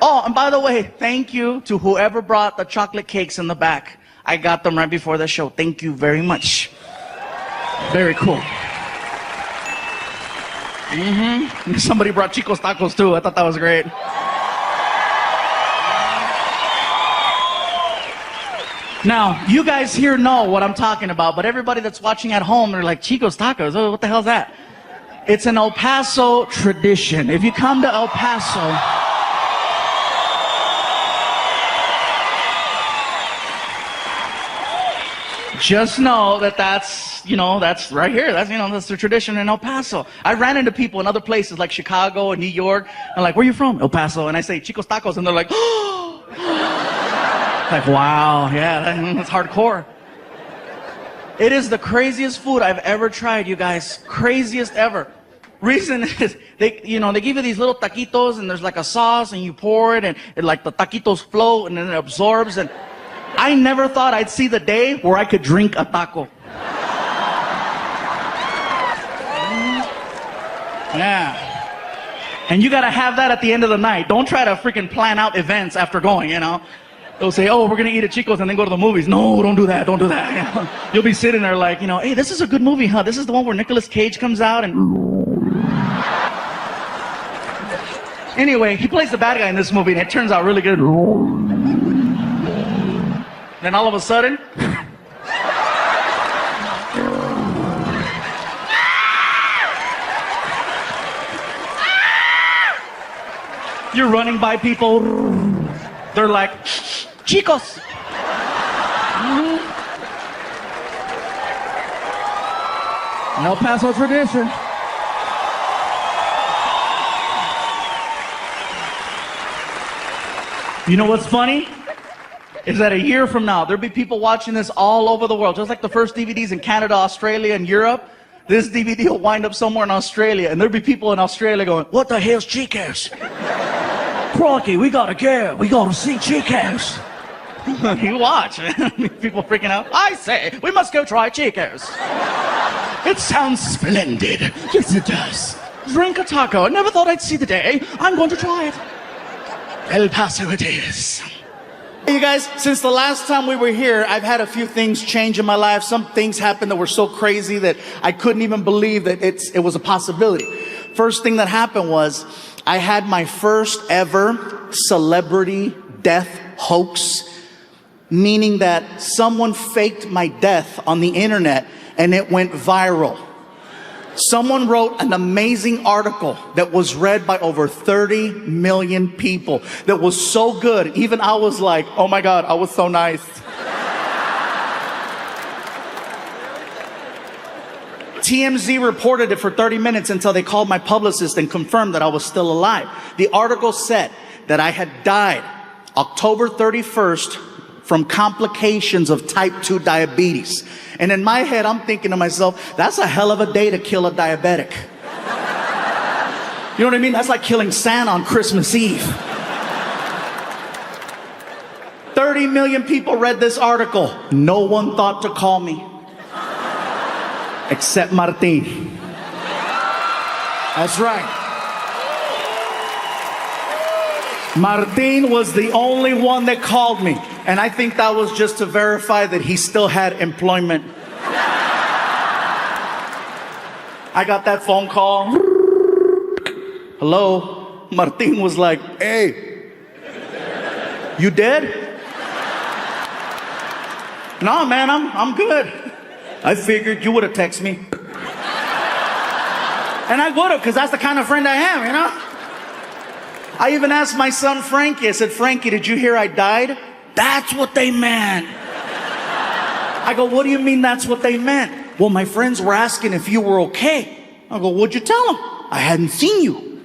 Oh, and by the way, thank you to whoever brought the chocolate cakes in the back. I got them right before the show. Thank you very much. Very cool. Somebody brought Chico's tacos too. I thought that was great. Now, you guys here know what I'm talking about, but everybody that's watching at home, they're like, Chico's tacos? Oh, what the hell is that? It's an El Paso tradition. If you come to El Paso, just know that that's right here. That's the tradition in El Paso. I ran into people in other places like Chicago and New York. I'm like, where are you from? El Paso. And I say, Chico's tacos. And they're like, oh. Like, wow, yeah, that's hardcore. It is the craziest food I've ever tried, you guys. Craziest ever. Reason is, they give you these little taquitos and there's like a sauce and you pour it and like the taquitos float and then it absorbs. And I never thought I'd see the day where I could drink a taco. Yeah. And you gotta have that at the end of the night. Don't try to freaking plan out events after going, They'll say, oh, we're gonna eat at Chico's and then go to the movies. No, don't do that, don't do that. You'll be sitting there like, hey, this is a good movie, huh? This is the one where Nicolas Cage comes out and... Anyway, he plays the bad guy in this movie and it turns out really good. Then all of a sudden... You're running by people. They're like, Chicos. El Paso tradition. You know what's funny? Is that a year from now, there'll be people watching this all over the world. Just like the first DVDs in Canada, Australia, and Europe, this DVD will wind up somewhere in Australia. And there'll be people in Australia going, what the hell's Chico's? Frankie, we gotta see Chico's. You watch, man. People freaking out. I say, we must go try Chico's. It sounds splendid. Yes, it does. Drink a taco. I never thought I'd see the day. I'm going to try it. El Paso it is. Hey, you guys, since the last time we were here, I've had a few things change in my life. Some things happened that were so crazy that I couldn't even believe that it was a possibility. First thing that happened was I had my first ever celebrity death hoax, meaning that someone faked my death on the internet and it went viral. Someone wrote an amazing article that was read by over 30 million people that was so good. Even I was like, oh my God, I was so nice. TMZ reported it for 30 minutes until they called my publicist and confirmed that I was still alive. The article said that I had died October 31st from complications of type 2 diabetes. And in my head, I'm thinking to myself, that's a hell of a day to kill a diabetic. You know what I mean? That's like killing Santa on Christmas Eve. 30 million people read this article. No one thought to call me. Except Martin. That's right. Martin was the only one that called me. And I think that was just to verify that he still had employment. I got that phone call. Hello? Martin was like, hey, you dead? No, man, I'm good. I figured you would have texted me. And I would have, because that's the kind of friend I am, I even asked my son Frankie, I said, Frankie, did you hear I died? That's what they meant. I go, what do you mean that's what they meant? Well, my friends were asking if you were okay. I go, what'd you tell them? I hadn't seen you.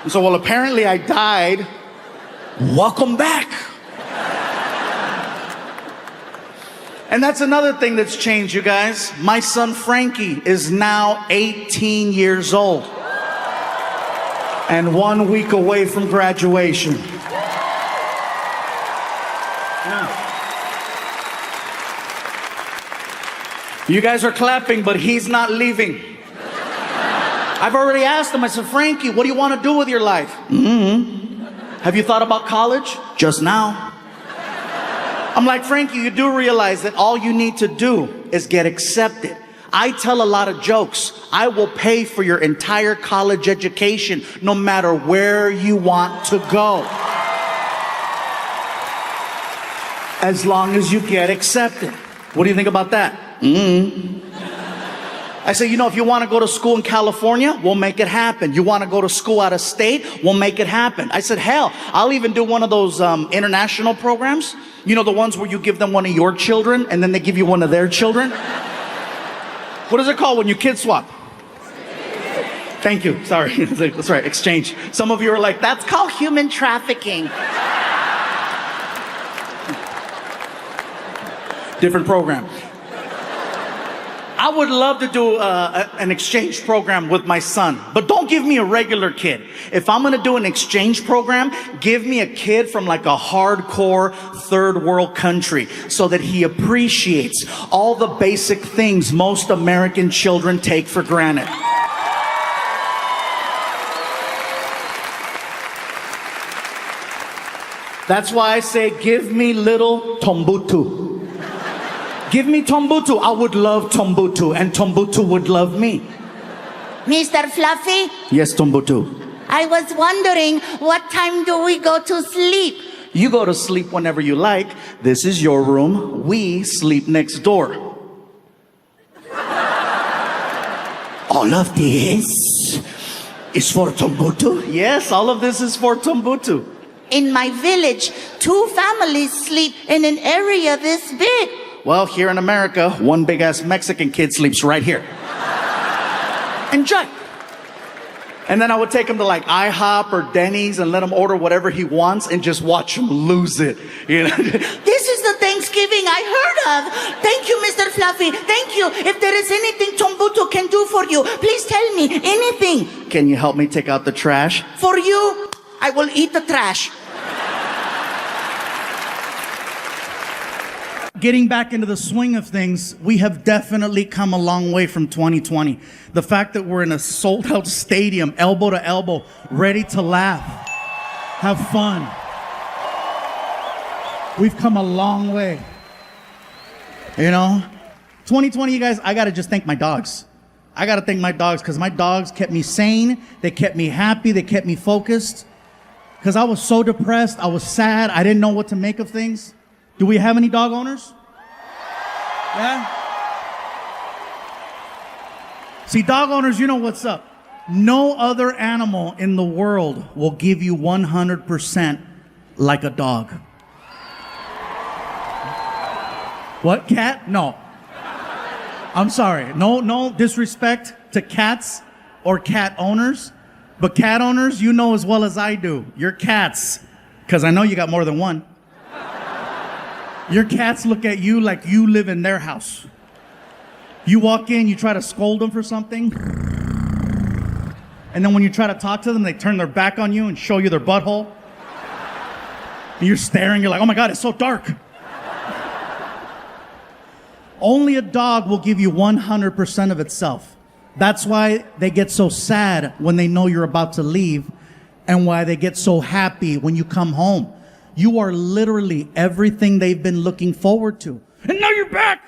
And so, well, apparently I died. Welcome back. And that's another thing that's changed, you guys. My son Frankie is now 18 years old. And 1 week away from graduation. Yeah. You guys are clapping, but he's not leaving. I've already asked him. I said, Frankie, what do you want to do with your life? Have you thought about college? Just now. I'm like, Frankie, you do realize that all you need to do is get accepted. I tell a lot of jokes. I will pay for your entire college education, no matter where you want to go. As long as you get accepted. What do you think about that? I say, if you want to go to school in California, we'll make it happen. You want to go to school out of state, we'll make it happen. I said, hell, I'll even do one of those international programs. The ones where you give them one of your children and then they give you one of their children. What is it called when you kid swap? Thank you. Sorry. That's right. Exchange. Some of you are like, that's called human trafficking. Different program. I would love to do an exchange program with my son, but don't give me a regular kid. If I'm gonna do an exchange program, give me a kid from like a hardcore third world country so that he appreciates all the basic things most American children take for granted. That's why I say, give me little Tombutu. Give me Tombutu. I would love Tombutu, and Tombutu would love me. Mr. Fluffy? Yes, Tombutu. I was wondering, what time do we go to sleep? You go to sleep whenever you like. This is your room. We sleep next door. All of this is for Tombutu? Yes, all of this is for Tombutu. In my village, 2 families sleep in an area this big. Well, here in America, one big-ass Mexican kid sleeps right here. Enjoy. And then I would take him to like IHOP or Denny's and let him order whatever he wants and just watch him lose it. This is the Thanksgiving I heard of. Thank you, Mr. Fluffy. Thank you. If there is anything Tombutu can do for you, please tell me. Anything. Can you help me take out the trash? For you, I will eat the trash. Getting back into the swing of things, we have definitely come a long way from 2020. The fact that we're in a sold-out stadium, elbow to elbow, ready to laugh, have fun. We've come a long way. 2020, you guys, I gotta just thank my dogs. I gotta thank my dogs because my dogs kept me sane. They kept me happy. They kept me focused. Because I was so depressed. I was sad. I didn't know what to make of things. Do we have any dog owners? Yeah? See, dog owners, you know what's up. No other animal in the world will give you 100% like a dog. What, cat? No. I'm sorry. No disrespect to cats or cat owners. But cat owners, you know as well as I do. Your cats, because I know you got more than one. Your cats look at you like you live in their house. You walk in, you try to scold them for something. And then when you try to talk to them, they turn their back on you and show you their butthole. And you're staring, you're like, oh my God, it's so dark. Only a dog will give you 100% of itself. That's why they get so sad when they know you're about to leave, and why they get so happy when you come home. You are literally everything they've been looking forward to. And now you're back!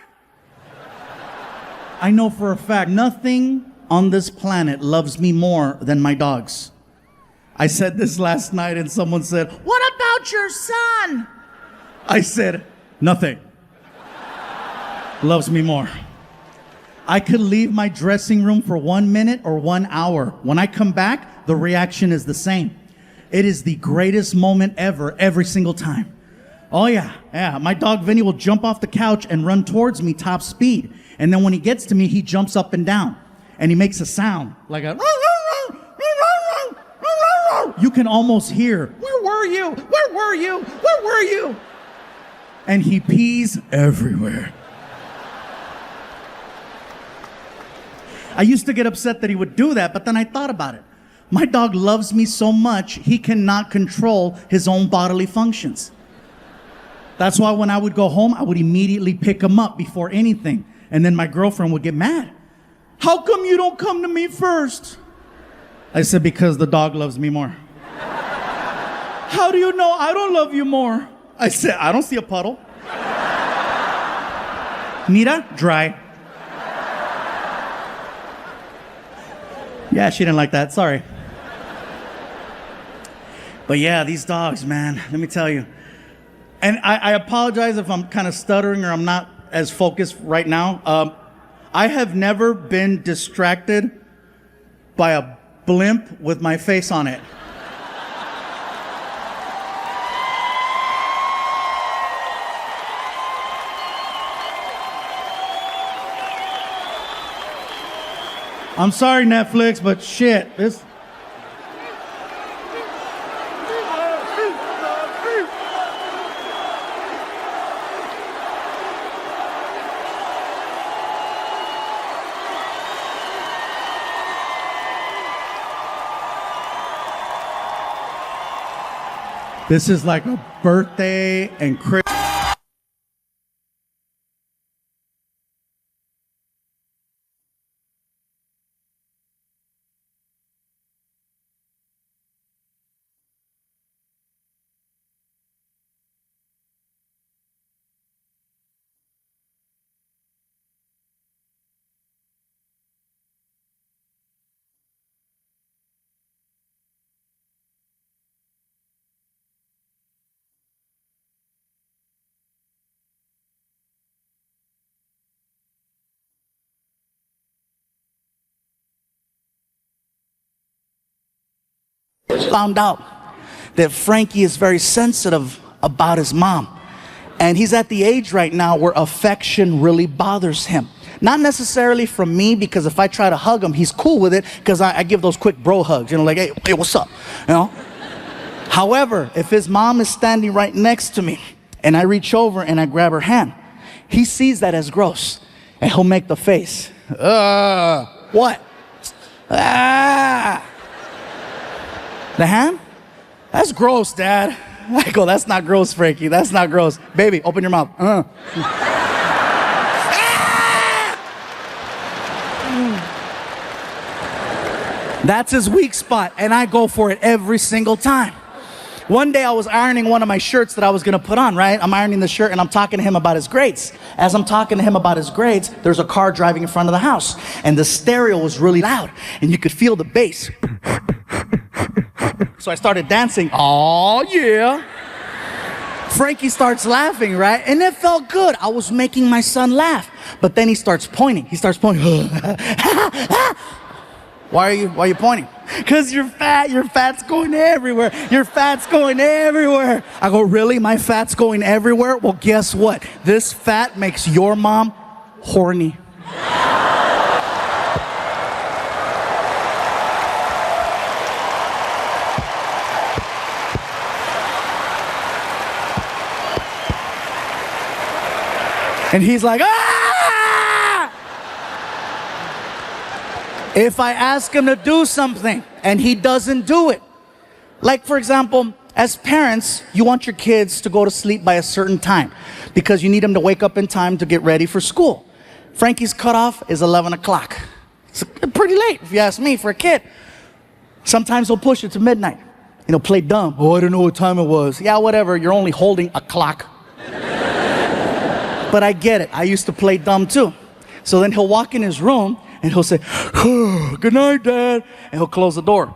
I know for a fact, nothing on this planet loves me more than my dogs. I said this last night and someone said, what about your son? I said, nothing loves me more. I could leave my dressing room for 1 minute or 1 hour. When I come back, the reaction is the same. It is the greatest moment ever, every single time. Oh yeah. My dog Vinny will jump off the couch and run towards me top speed. And then when he gets to me, he jumps up and down. And he makes a sound like a... You can almost hear, where were you? Where were you? Where were you? And he pees everywhere. I used to get upset that he would do that, but then I thought about it. My dog loves me so much, he cannot control his own bodily functions. That's why when I would go home, I would immediately pick him up before anything. And then my girlfriend would get mad. How come you don't come to me first? I said, because the dog loves me more. How do you know I don't love you more? I said, I don't see a puddle. Mira, dry. Yeah, she didn't like that, sorry. But yeah, these dogs, man, let me tell you. And I apologize if I'm kind of stuttering or I'm not as focused right now. I have never been distracted by a blimp with my face on it. I'm sorry, Netflix, but shit, this... This is like a birthday and Christmas. Found out that Frankie is very sensitive about his mom. And he's at the age right now where affection really bothers him. Not necessarily from me, because if I try to hug him, he's cool with it, because I give those quick bro hugs, you know, like, hey, what's up, you know? However, if his mom is standing right next to me and I reach over and I grab her hand, he sees that as gross and he'll make the face. What? Ah. The hand? That's gross, Dad. I go, that's not gross, Frankie. That's not gross. Baby, open your mouth. That's his weak spot, and I go for it every single time. One day I was ironing one of my shirts that I was gonna put on, right? I'm ironing the shirt and I'm talking to him about his grades. As I'm talking to him about his grades, there's a car driving in front of the house, and the stereo was really loud, and you could feel the bass. So I started dancing. Oh yeah. Frankie starts laughing, right? And it felt good. I was making my son laugh. But then he starts pointing. Why are you pointing? Because you're fat. Your fat's going everywhere. Your fat's going everywhere. I go, really? My fat's going everywhere? Well, guess what? This fat makes your mom horny. And he's like, ah! If I ask him to do something and he doesn't do it, like for example, as parents, you want your kids to go to sleep by a certain time because you need them to wake up in time to get ready for school. Frankie's cutoff is 11 o'clock. It's pretty late, if you ask me, for a kid. Sometimes he'll push it to midnight. And he'll play dumb. Oh, I don't know what time it was. Yeah, whatever, you're only holding a clock. But I get it. I used to play dumb too. So then he'll walk in his room and he'll say, oh, good night, Dad. And he'll close the door.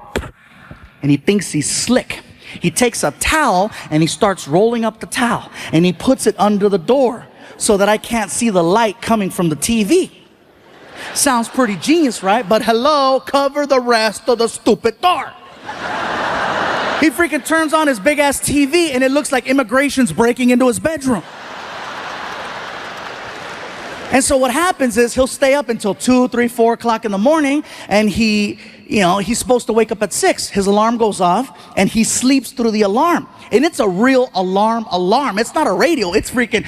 And he thinks he's slick. He takes a towel and he starts rolling up the towel. And he puts it under the door so that I can't see the light coming from the TV. Sounds pretty genius, right? But hello, cover the rest of the stupid door. He freaking turns on his big ass TV and it looks like immigration's breaking into his bedroom. And so what happens is he'll stay up until 2, 3, 4 o'clock in the morning, and he's supposed to wake up at 6. His alarm goes off and he sleeps through the alarm. And it's a real alarm. It's not a radio. It's freaking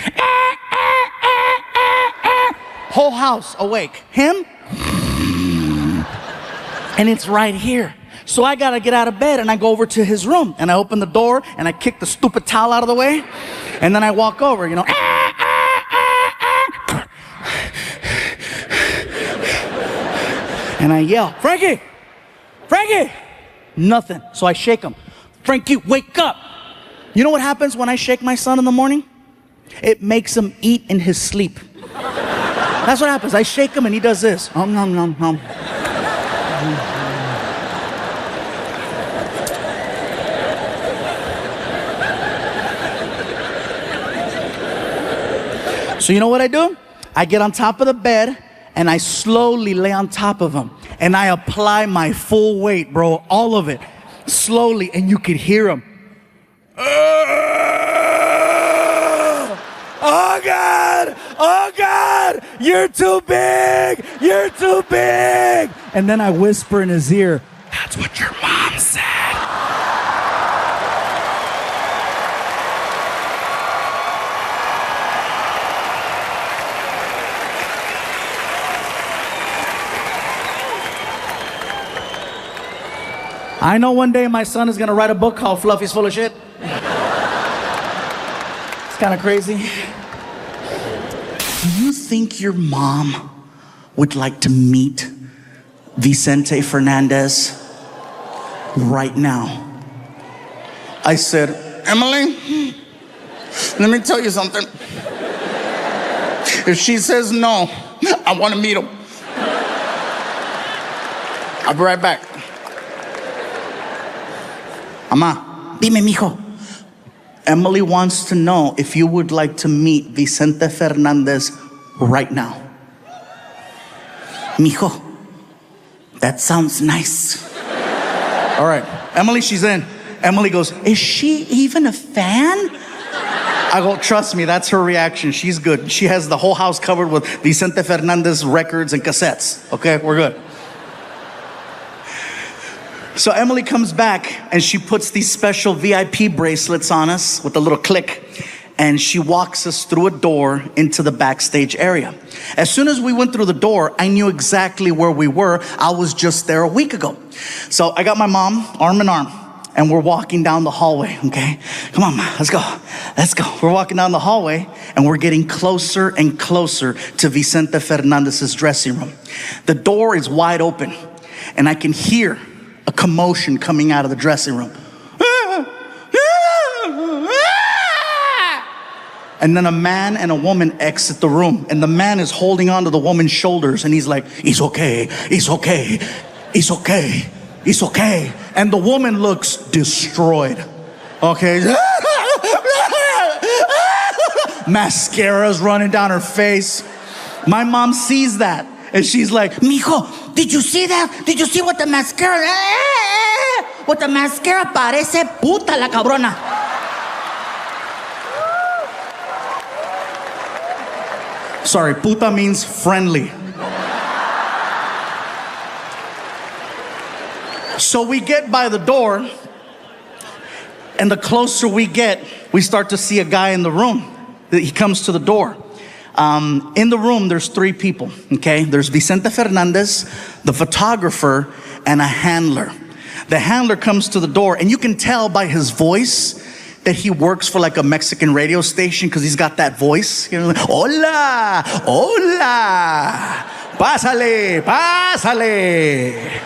whole house awake. Him? And it's right here. So I gotta get out of bed and I go over to his room and I open the door and I kick the stupid towel out of the way. And then I walk over, and I yell, Frankie, Frankie! Nothing. So I shake him. Frankie, wake up! You know what happens when I shake my son in the morning? It makes him eat in his sleep. That's what happens. I shake him and he does this. Nom, nom, nom. So you know what I do? I get on top of the bed and I slowly lay on top of him. And I apply my full weight, bro, all of it. Slowly, and you could hear him. Oh God! Oh God! You're too big! You're too big! And then I whisper in his ear, that's what your mom said. I know one day my son is gonna write a book called Fluffy's Full of Shit. It's kind of crazy. Do you think your mom would like to meet Vicente Fernandez right now? I said, Emily, let me tell you something. If she says no, I want to meet him. I'll be right back. Ama, dime, mijo. Emily wants to know if you would like to meet Vicente Fernandez right now. Mijo, that sounds nice. All right, Emily, she's in. Emily goes, is she even a fan? I go, trust me, that's her reaction. She's good. She has the whole house covered with Vicente Fernandez records and cassettes. Okay, we're good. So Emily comes back and she puts these special VIP bracelets on us with a little click, and she walks us through a door into the backstage area. As soon as we went through the door, I knew exactly where we were. I was just there a week ago. So I got my mom arm in arm and we're walking down the hallway, okay? Come on, Ma, let's go. Let's go. We're walking down the hallway and we're getting closer and closer to Vicente Fernandez's dressing room. The door is wide open and I can hear a commotion coming out of the dressing room. And then a man and a woman exit the room, and the man is holding onto the woman's shoulders and he's like, it's okay, it's okay, it's okay, it's okay. And the woman looks destroyed. Okay. Mascara's running down her face. My mom sees that and she's like, mijo, did you see that? Did you see what the mascara? What the mascara parece puta la cabrona. Sorry, puta means friendly. So we get by the door, and the closer we get, we start to see a guy in the room. He comes to the door. In the room, there's three people, okay? There's Vicente Fernandez, the photographer, and a handler. The handler comes to the door, and you can tell by his voice that he works for like a Mexican radio station because he's got that voice. You know, like, hola, hola, pásale, pásale.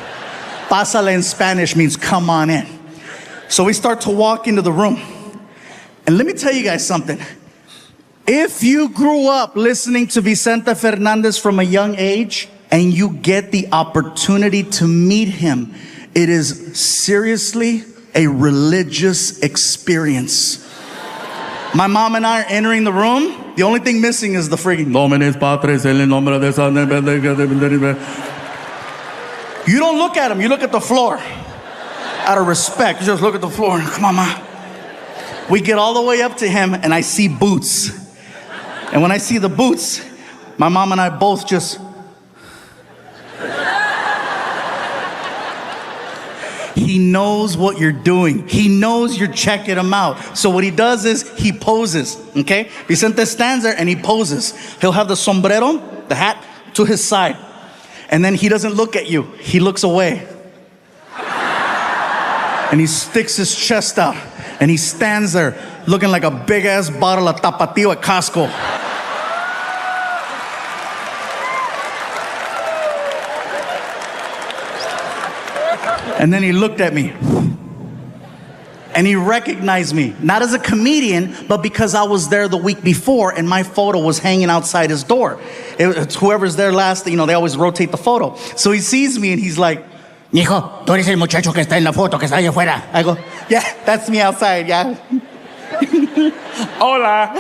Pásale in Spanish means come on in. So we start to walk into the room. And let me tell you guys something. If you grew up listening to Vicente Fernandez from a young age and you get the opportunity to meet him, it is seriously a religious experience. My mom and I are entering the room. The only thing missing is the freaking You don't look at him, you look at the floor. Out of respect, you just look at the floor. Come on, Ma. We get all the way up to him and I see boots. And when I see the boots, my mom and I both just... He knows what you're doing. He knows you're checking him out. So what he does is he poses, okay? Vicente stands there and he poses. He'll have the sombrero, the hat, to his side. And then he doesn't look at you. He looks away. And he sticks his chest out. And he stands there looking like a big-ass bottle of Tapatio at Costco. And then he looked at me. And he recognized me, not as a comedian, but because I was there the week before and my photo was hanging outside his door. It's whoever's there last, they always rotate the photo. So he sees me and he's like, Mijo, tú eres el muchacho que está en la foto, que está allá afuera. I go, yeah, that's me outside, yeah. Hola.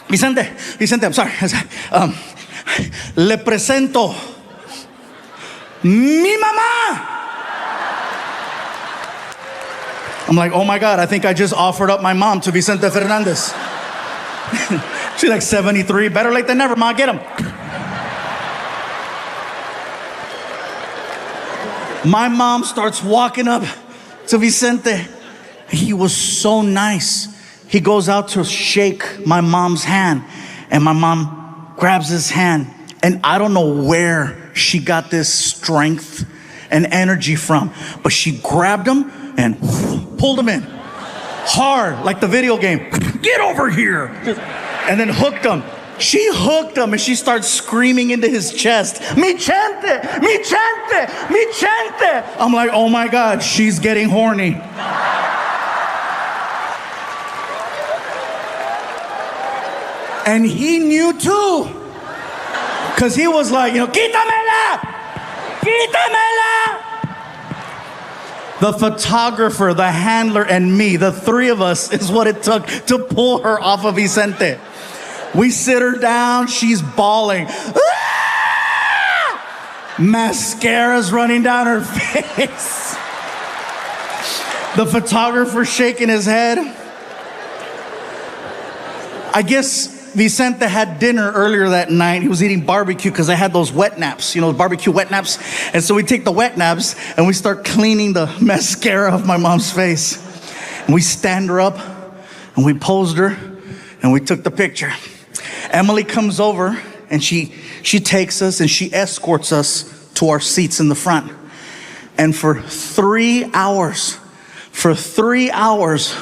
Vicente, I'm sorry. Le presento mi mamá. I'm like, oh my God, I think I just offered up my mom to Vicente Fernandez. She's like 73, better late than never, ma, get him. My mom starts walking up to Vicente. He was so nice. He goes out to shake my mom's hand, and my mom grabs his hand. And I don't know where she got this strength and energy from, but she grabbed him and pulled him in hard, like the video game. Get over here. And then hooked him. She hooked him and she starts screaming into his chest, Mi chente, mi chente, mi chente. I'm like, oh my God, she's getting horny. And he knew too. Because he was like, quítamela, quítamela. The photographer, the handler, and me, the three of us, is what it took to pull her off of Vicente. We sit her down, she's bawling. Ah! Mascara's running down her face. The photographer shaking his head. I guess Vicente had dinner earlier that night. He was eating barbecue because I had those wet naps, barbecue wet naps. And so we take the wet naps and we start cleaning the mascara off my mom's face. And we stand her up and we posed her and we took the picture. Emily comes over and she takes us and she escorts us to our seats in the front. And for 3 hours,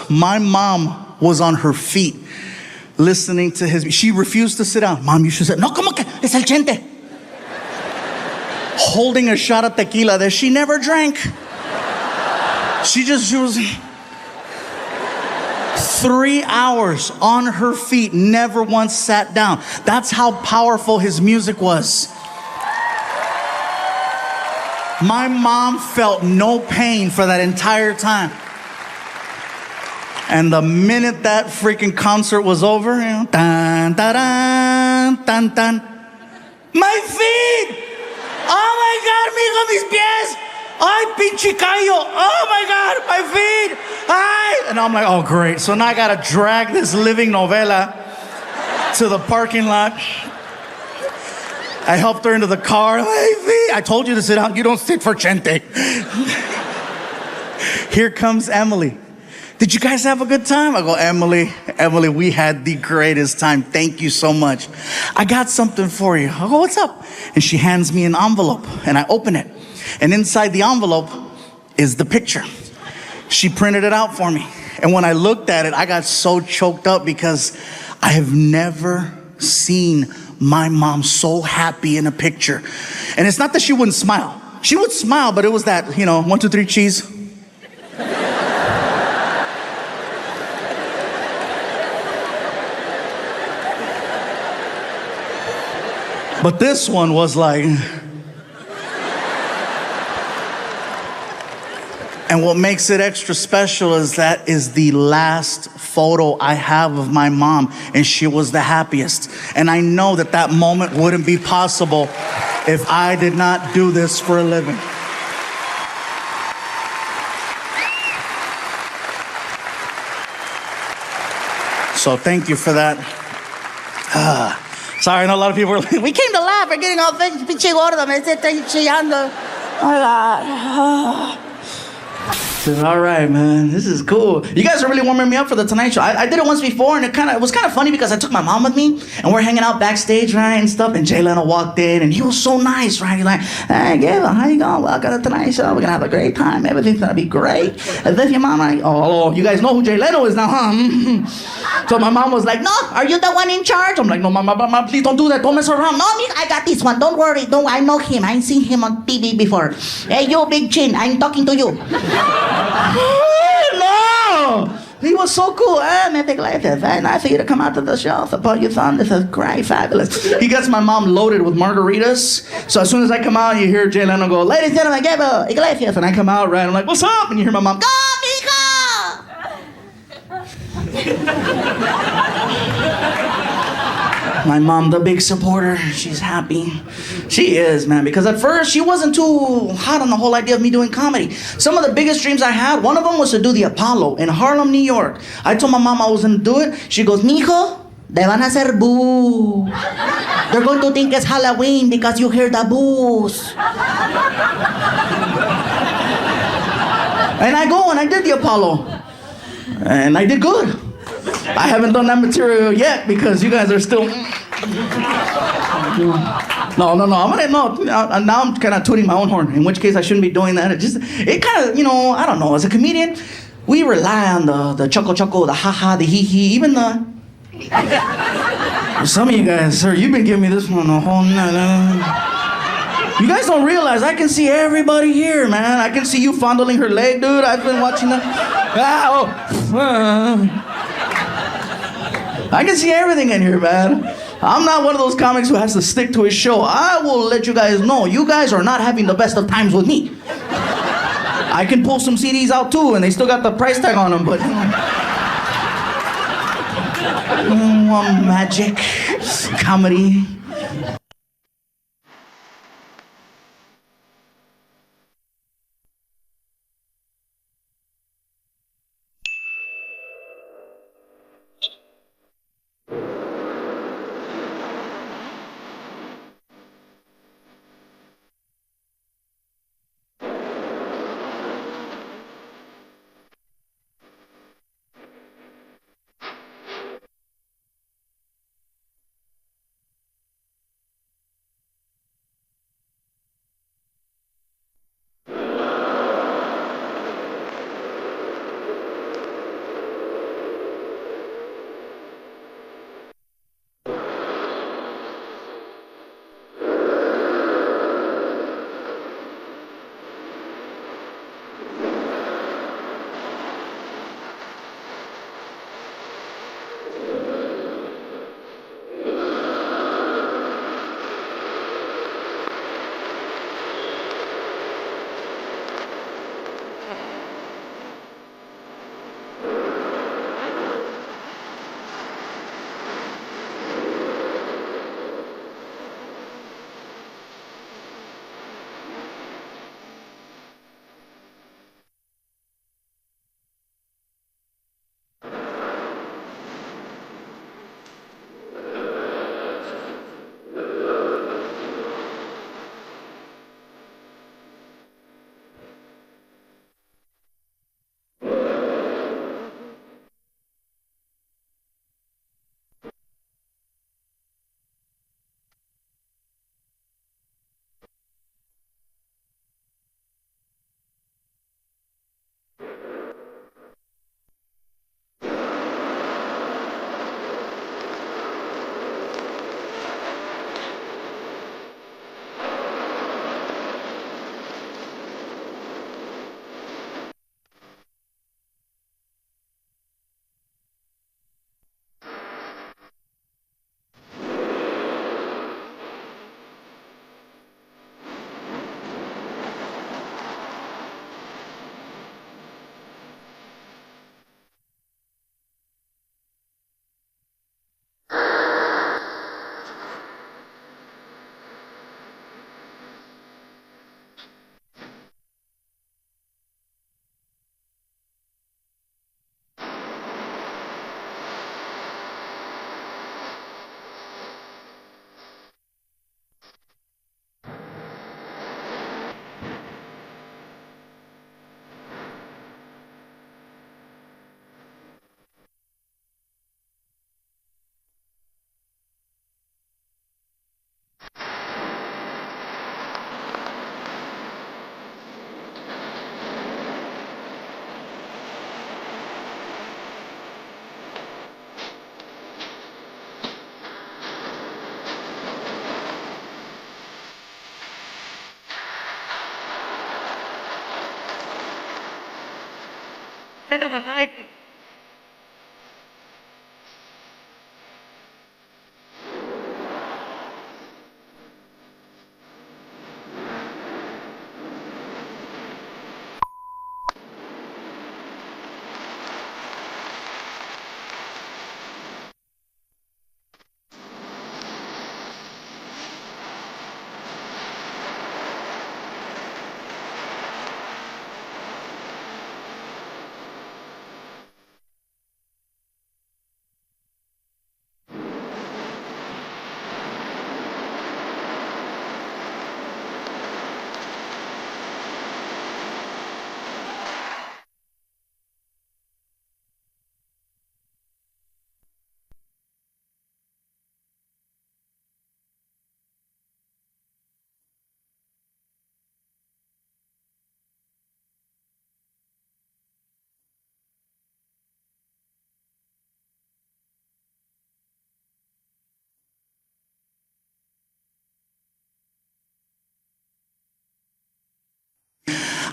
my mom was on her feet listening to she refused to sit down. Mom, you should sit. No, como que es el chente. Holding a shot of tequila that she never drank. She was 3 hours on her feet, never once sat down. That's how powerful his music was. My mom felt no pain for that entire time. And the minute that freaking concert was over, tan, tan, tan, tan. My feet! Oh my God, mijo, mis pies! Ay, pinche callo! Oh my God, my feet! Ay! And I'm like, oh great. So now I gotta drag this living novela to the parking lot. I helped her into the car. My feet! I told you to sit down. You don't sit for Chente. Here comes Emily. Did you guys have a good time? I go, Emily, we had the greatest time. Thank you so much. I got something for you. I go, what's up? And she hands me an envelope and I open it. And inside the envelope is the picture. She printed it out for me. And when I looked at it, I got so choked up because I have never seen my mom so happy in a picture. And it's not that she wouldn't smile. She would smile, but it was that, 1, 2, 3, cheese. But this one was like, and what makes it extra special is that is the last photo I have of my mom, and she was the happiest. And I know that that moment wouldn't be possible if I did not do this for a living. So thank you for that. Sorry, I know a lot of people were like, we came to laugh. We're getting all pinche gordo. Me estoy chillando. Oh my God. said, all right, man, this is cool. You guys are really warming me up for the Tonight Show. I did it once before, and it was kind of funny because I took my mom with me, and we're hanging out backstage, right, and stuff, and Jay Leno walked in, and he was so nice, right? He's like, hey, Gabriel, how you going? Welcome to the Tonight Show. We're going to have a great time. Everything's going to be great. And then your mom, like, oh, you guys know who Jay Leno is now, huh? So my mom was like, no, are you the one in charge? I'm like, no, mom, please don't do that. Don't mess around. No, I got this one. Don't worry. I know him. I've seen him on TV before. Hey, you big chin. I'm talking to you. No! He was so cool. Mr. Iglesias, very nice for you to come out to the show. Support your son. This is great, fabulous. He gets my mom loaded with margaritas. So as soon as I come out, you hear Jay Leno go, ladies and gentlemen, Gabriel Iglesias. And I come out, right? I'm like, what's up? And you hear my mom, go, Mika! My mom, the big supporter, she's happy. She is, man, because at first she wasn't too hot on the whole idea of me doing comedy. Some of the biggest dreams I had, one of them was to do the Apollo in Harlem, New York. I told my mom I was going to do it. She goes, mijo, te van a hacer boo. They're going to think it's Halloween because you hear the boos. And I go and I did the Apollo. And I did good. I haven't done that material yet because you guys are still. No. Now I'm kind of tooting my own horn. In which case I shouldn't be doing that. It kind of, I don't know. As a comedian, we rely on the chuckle, the ha-ha, the hee-hee, even the. Some of you guys, sir, you've been giving me this one the whole night. You guys don't realize I can see everybody here, man. I can see you fondling her leg, dude. I've been watching that. I can see everything in here, man. I'm not one of those comics who has to stick to his show. I will let you guys know, you guys are not having the best of times with me. I can pull some CDs out too, and they still got the price tag on them, but... magic, comedy.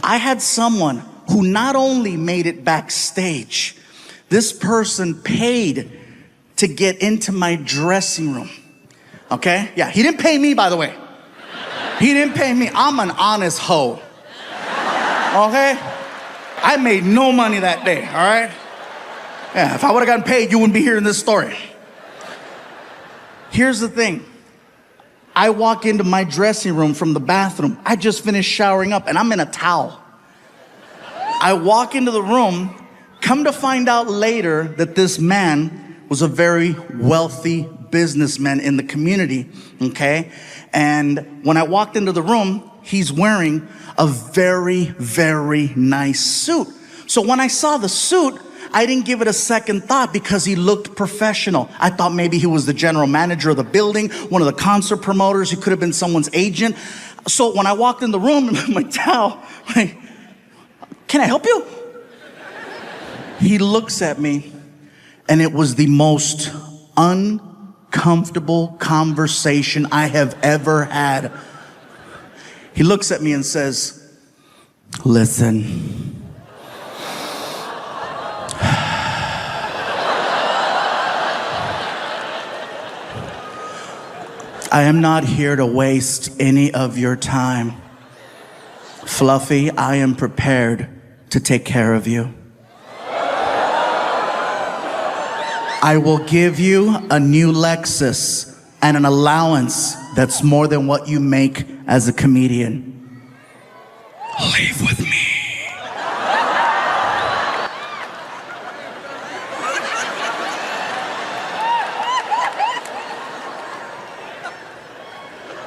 I had someone who not only made it backstage, this person paid to get into my dressing room. Okay? Yeah, he didn't pay me, by the way. He didn't pay me. I'm an honest hoe. Okay? I made no money that day, all right? Yeah, if I would have gotten paid, you wouldn't be hearing this story. Here's the thing. I walk into my dressing room from the bathroom. I just finished showering up and I'm in a towel. I walk into the room, come to find out later that this man was a very wealthy businessman in the community, okay? And when I walked into the room, he's wearing a very, very nice suit. So when I saw the suit, I didn't give it a second thought because he looked professional. I thought maybe he was the general manager of the building, one of the concert promoters. He could have been someone's agent. So when I walked in the room, I'm like, Tao, like, can I help you? He looks at me, and it was the most uncomfortable conversation I have ever had. He looks at me and says, listen. I am not here to waste any of your time. Fluffy, I am prepared to take care of you. I will give you a new Lexus and an allowance that's more than what you make as a comedian. Leave with me.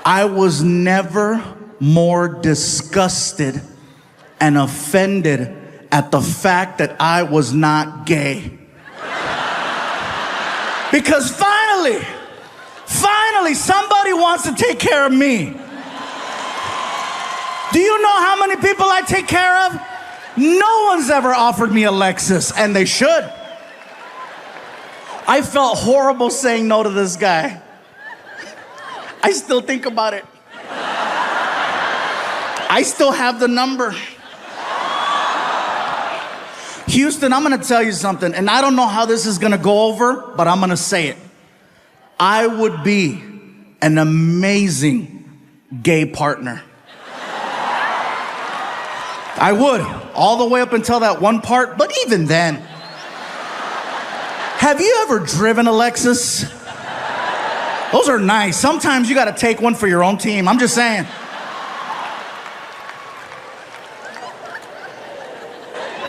I was never more disgusted and offended at the fact that I was not gay. Because finally, somebody wants to take care of me. Do you know how many people I take care of? No one's ever offered me a Lexus, and they should. I felt horrible saying no to this guy. I still think about it. I still have the number. Houston, I'm gonna tell you something, and I don't know how this is gonna go over, but I'm gonna say it. I would be an amazing gay partner. I would, all the way up until that one part, but even then. Have you ever driven a Lexus? Those are nice. Sometimes you gotta take one for your own team. I'm just saying.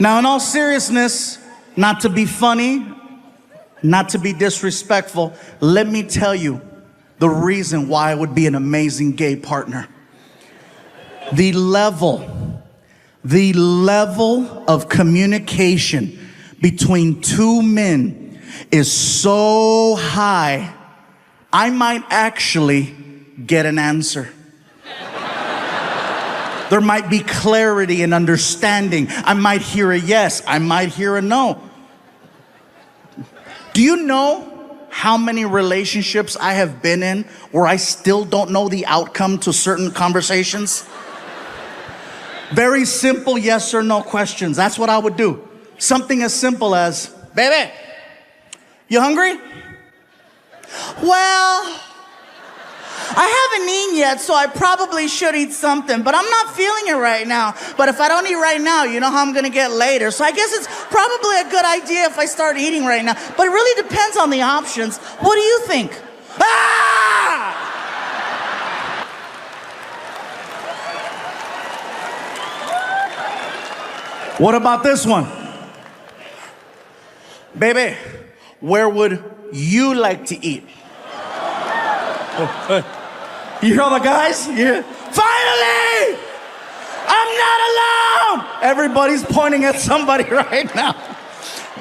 Now, in all seriousness, not to be funny, not to be disrespectful, let me tell you the reason why I would be an amazing gay partner. The level of communication between two men is so high, I might actually get an answer. There might be clarity and understanding. I might hear a yes. I might hear a no. Do you know how many relationships I have been in where I still don't know the outcome to certain conversations? Very simple yes or no questions. That's what I would do. Something as simple as, baby, you hungry? Well, I haven't eaten yet, so I probably should eat something, but I'm not feeling it right now. But if I don't eat right now, you know how I'm gonna get later. So I guess it's probably a good idea if I start eating right now. But it really depends on the options. What do you think? Ah! What about this one? Baby, where would you like to eat? You hear all the guys? Yeah. Finally! I'm not alone! Everybody's pointing at somebody right now.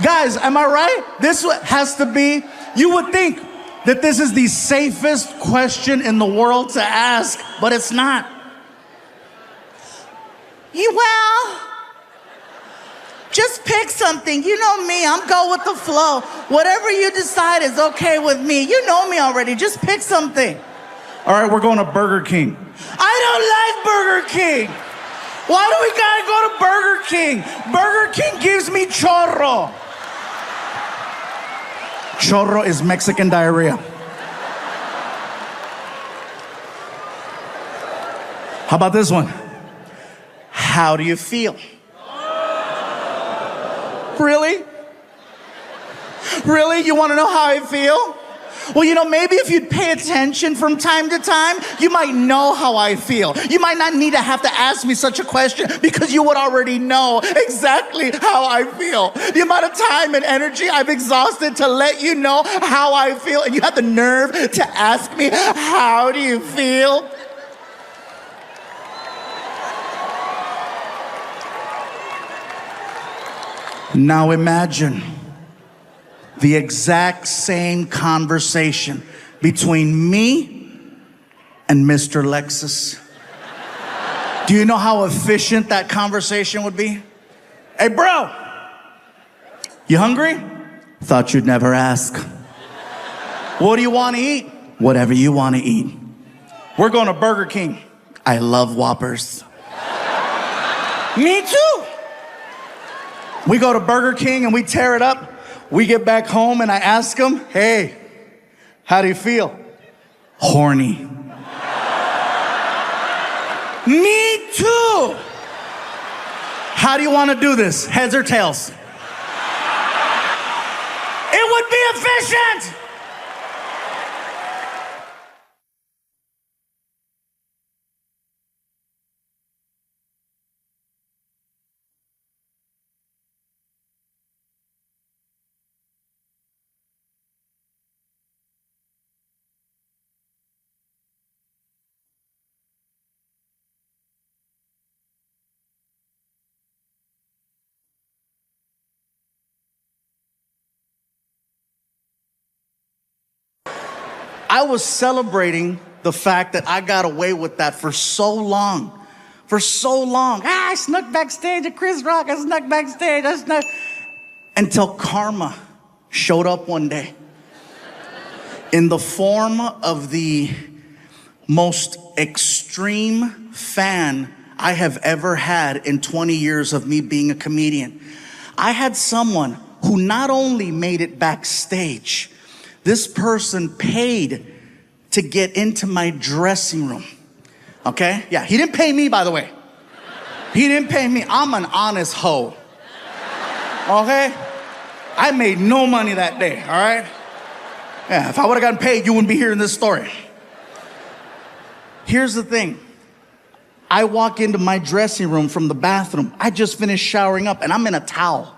Guys, am I right? This has to be, you would think that this is the safest question in the world to ask, but it's not. Well, just pick something. You know me, I'm go with the flow. Whatever you decide is okay with me. You know me already, just pick something. All right, we're going to Burger King. I don't like Burger King. Why do we gotta go to Burger King? Burger King gives me chorro. Chorro is Mexican diarrhea. How about this one? How do you feel? Really? Really? You want to know how I feel? Well, you know, maybe if you'd pay attention from time to time, you might know how I feel. You might not need to have to ask me such a question because you would already know exactly how I feel. The amount of time and energy I've exhausted to let you know how I feel, and you have the nerve to ask me, how do you feel? Now imagine the exact same conversation between me and Mr. Lexus. Do you know how efficient that conversation would be? Hey, bro, you hungry? Thought you'd never ask. What do you want to eat? Whatever you want to eat. We're going to Burger King. I love Whoppers. Me too. We go to Burger King and we tear it up. We get back home and I ask him, hey, how do you feel? Horny. Me too. How do you want to do this? Heads or tails? It would be efficient. I was celebrating the fact that I got away with that for so long. For so long. I snuck backstage at Chris Rock. I snuck backstage. Until karma showed up one day in the form of the most extreme fan I have ever had in 20 years of me being a comedian. I had someone who not only made it backstage, this person paid to get into my dressing room, okay? Yeah, he didn't pay me, by the way. He didn't pay me. I'm an honest hoe, okay? I made no money that day, all right? Yeah, if I would've gotten paid, you wouldn't be hearing this story. Here's the thing. I walk into my dressing room from the bathroom. I just finished showering up and I'm in a towel.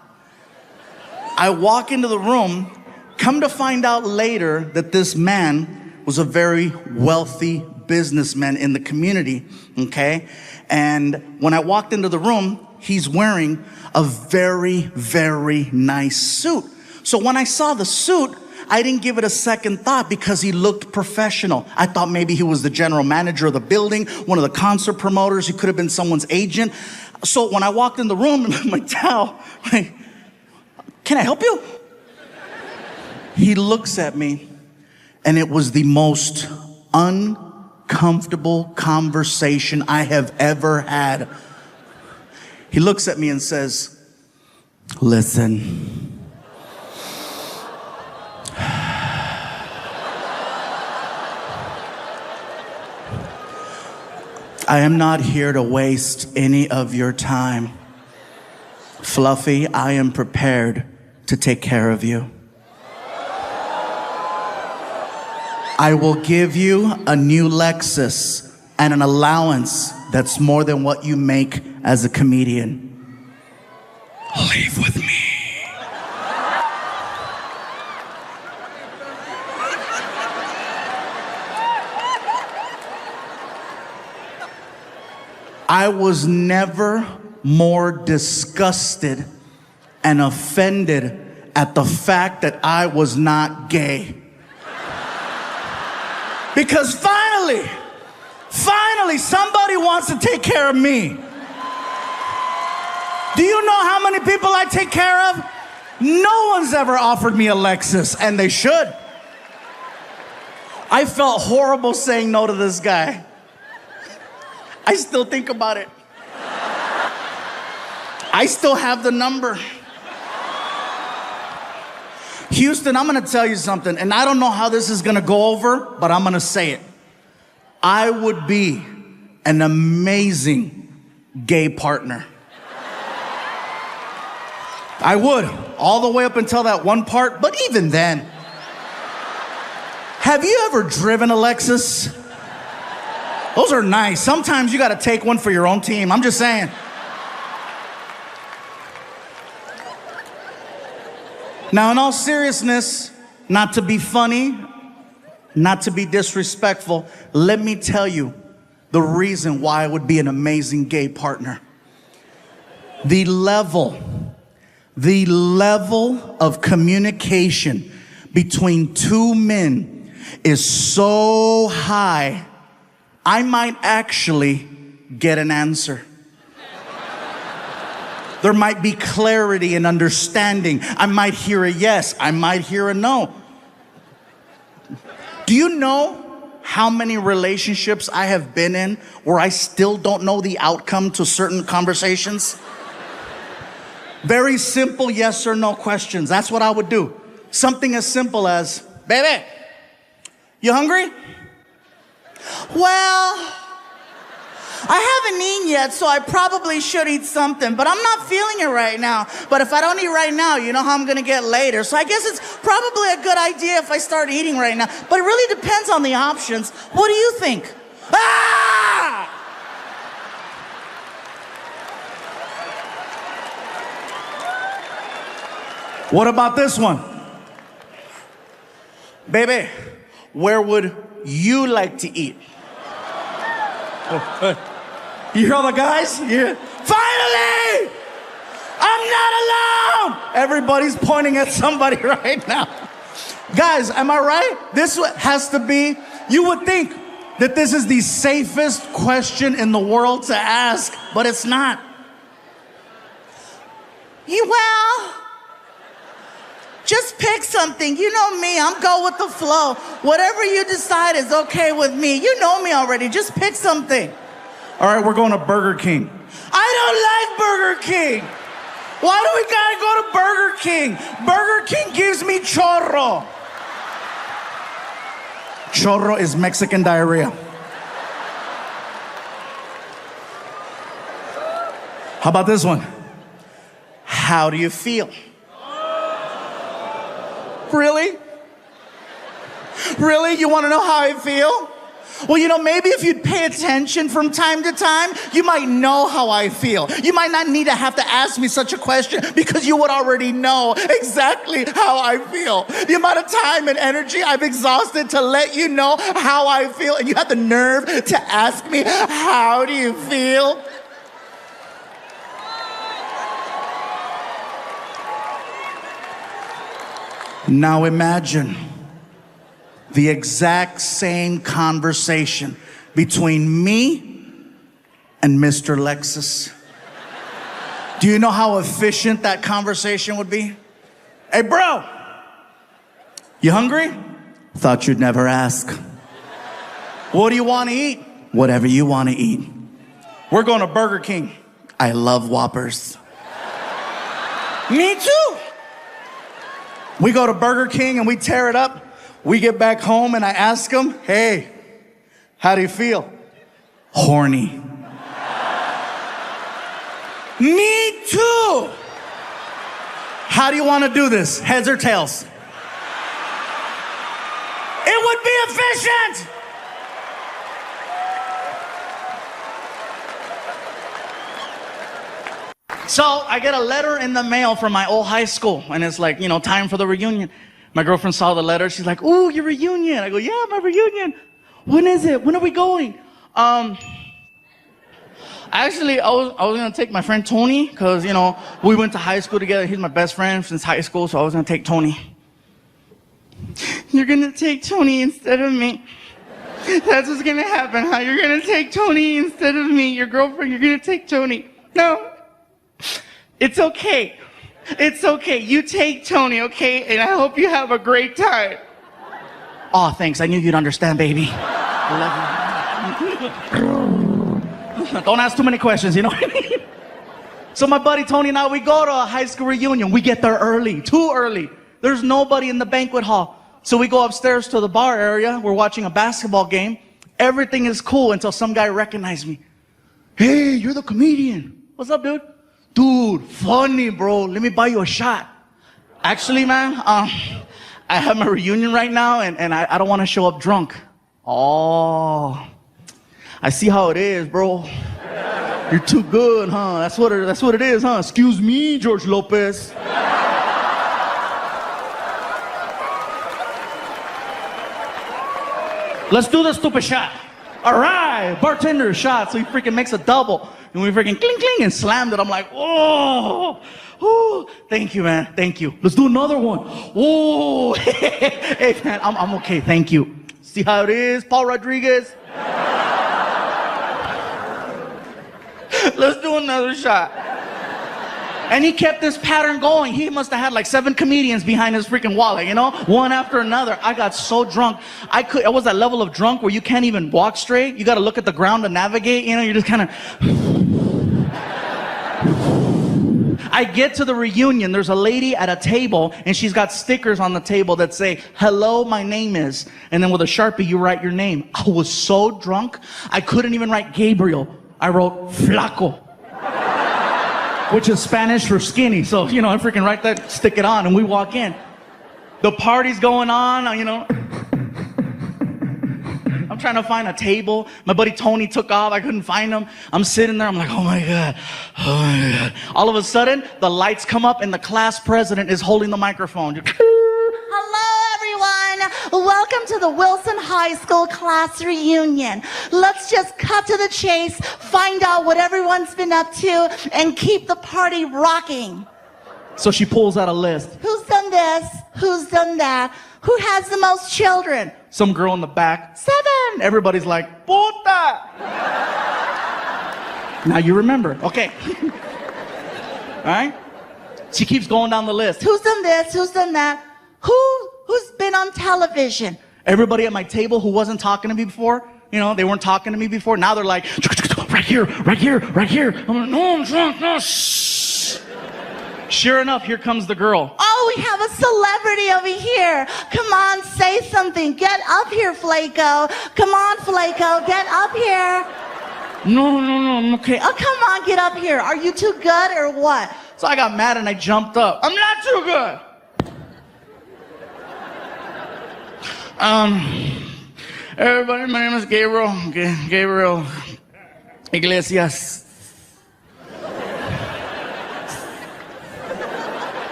I walk into the room. Come to find out later that this man was a very wealthy businessman in the community, okay? And when I walked into the room, he's wearing a very, very nice suit. So when I saw the suit, I didn't give it a second thought because he looked professional. I thought maybe he was the general manager of the building, one of the concert promoters. He could have been someone's agent. So when I walked in the room, I'm like, towel, like, can I help you? He looks at me, and it was the most uncomfortable conversation I have ever had. He looks at me and says, Listen. I am not here to waste any of your time. Fluffy, I am prepared to take care of you. I will give you a new Lexus and an allowance that's more than what you make as a comedian. Leave with me. I was never more disgusted and offended at the fact that I was not gay. Because finally, somebody wants to take care of me. Do you know how many people I take care of? No one's ever offered me a Lexus, and they should. I felt horrible saying no to this guy. I still think about it. I still have the number. Houston, I'm gonna tell you something, and I don't know how this is gonna go over, but I'm gonna say it. I would be an amazing gay partner. I would, all the way up until that one part, but even then. Have you ever driven a Lexus? Those are nice. Sometimes you gotta take one for your own team. I'm just saying. Now, in all seriousness, not to be funny, not to be disrespectful, let me tell you the reason why I would be an amazing gay partner. The level of communication between two men is so high, I might actually get an answer. There might be clarity and understanding. I might hear a yes. I might hear a no. Do you know how many relationships I have been in where I still don't know the outcome to certain conversations? Very simple yes or no questions. That's what I would do. Something as simple as, baby, you hungry? Well, I haven't eaten yet, so I probably should eat something, but I'm not feeling it right now. But if I don't eat right now, you know how I'm gonna get later. So I guess it's probably a good idea if I start eating right now. But it really depends on the options. What do you think? Ah! What about this one? Baby, where would you like to eat? You hear all the guys? Yeah. Finally! I'm not alone! Everybody's pointing at somebody right now. Guys, am I right? This has to be, you would think that this is the safest question in the world to ask, but it's not. Well, just pick something. You know me, I'm go with the flow. Whatever you decide is okay with me. You know me already, just pick something. All right, we're going to Burger King. I don't like Burger King. Why do we gotta go to Burger King? Burger King gives me chorro. Chorro is Mexican diarrhea. How about this one? How do you feel? Really? Really? You want to know how I feel? Well, you know, maybe if you'd pay attention from time to time, you might know how I feel. You might not need to have to ask me such a question because you would already know exactly how I feel. The amount of time and energy I've exhausted to let you know how I feel, and you have the nerve to ask me, how do you feel? Now imagine the exact same conversation between me and Mr. Lexus. Do you know how efficient that conversation would be? Hey, bro, you hungry? Thought you'd never ask. What do you want to eat? Whatever you want to eat. We're going to Burger King. I love Whoppers. Me too. We go to Burger King and we tear it up. We get back home and I ask him, hey, how do you feel? Horny. Me too. How do you want to do this? Heads or tails? It would be efficient. So I get a letter in the mail from my old high school, and it's like, time for the reunion. My girlfriend saw the letter. She's like, ooh, your reunion. I go, yeah, my reunion. When is it? When are we going? Actually, I was going to take my friend Tony, because, we went to high school together. He's my best friend since high school, so I was going to take Tony. You're going to take Tony instead of me. That's what's going to happen, huh? You're going to take Tony instead of me. Your girlfriend, you're going to take Tony. No. It's okay. It's okay. You take Tony, okay? And I hope you have a great time. Oh, thanks. I knew you'd understand, baby. I love you. Don't ask too many questions, you know what I mean? So my buddy Tony and I, we go to a high school reunion. We get there early, too early. There's nobody in the banquet hall. So we go upstairs to the bar area. We're watching a basketball game. Everything is cool until some guy recognized me. Hey, you're the comedian. What's up, dude? Dude, funny, bro. Let me buy you a shot. Actually, man, I have my reunion right now, and I don't want to show up drunk. Oh, I see how it is, bro. You're too good, huh? That's what it is, huh? Excuse me, George Lopez. Let's do the stupid shot. All right, bartender shot. So he freaking makes a double. And we freaking cling, cling, and slammed it. I'm like, oh, thank you, man. Thank you. Let's do another one. Oh, hey, man, I'm okay. Thank you. See how it is, Paul Rodriguez? Let's do another shot. And he kept this pattern going. He must have had like 7 comedians behind his freaking wallet, one after another. I got so drunk. I was that level of drunk where you can't even walk straight. You got to look at the ground to navigate. You're just kind of. I get to the reunion. There's a lady at a table, and she's got stickers on the table that say, hello, my name is. And then with a Sharpie, you write your name. I was so drunk, I couldn't even write Gabriel. I wrote Flaco, which is Spanish for skinny. So, I freaking write that, stick it on, and we walk in. The party's going on, I'm trying to find a table. My buddy Tony took off. I couldn't find him. I'm sitting there. I'm like, oh my God. All of a sudden, the lights come up, and the class president is holding the microphone. Hello, everyone. Welcome to the Wilson High School class reunion. Let's just cut to the chase, find out what everyone's been up to, and keep the party rocking. So she pulls out a list. Who's done this? Who's done that? Who has the most children? Some girl in the back. 7. Everybody's like, puta. Now you remember. Okay. All right? She keeps going down the list. Who's done this? Who's done that? Who's been on television? Everybody at my table who wasn't talking to me before, they weren't talking to me before. Now they're like, right here, right here, right here. I'm like, no, I'm drunk, no, shh. Sure enough, here comes the girl. Oh, we have a celebrity over here. Come on, say something. Get up here, Flaco. Come on, Flaco, get up here. No, I'm okay. Oh, come on, get up here. Are you too good or what? So I got mad and I jumped up. I'm not too good. Everybody, my name is Gabriel Iglesias.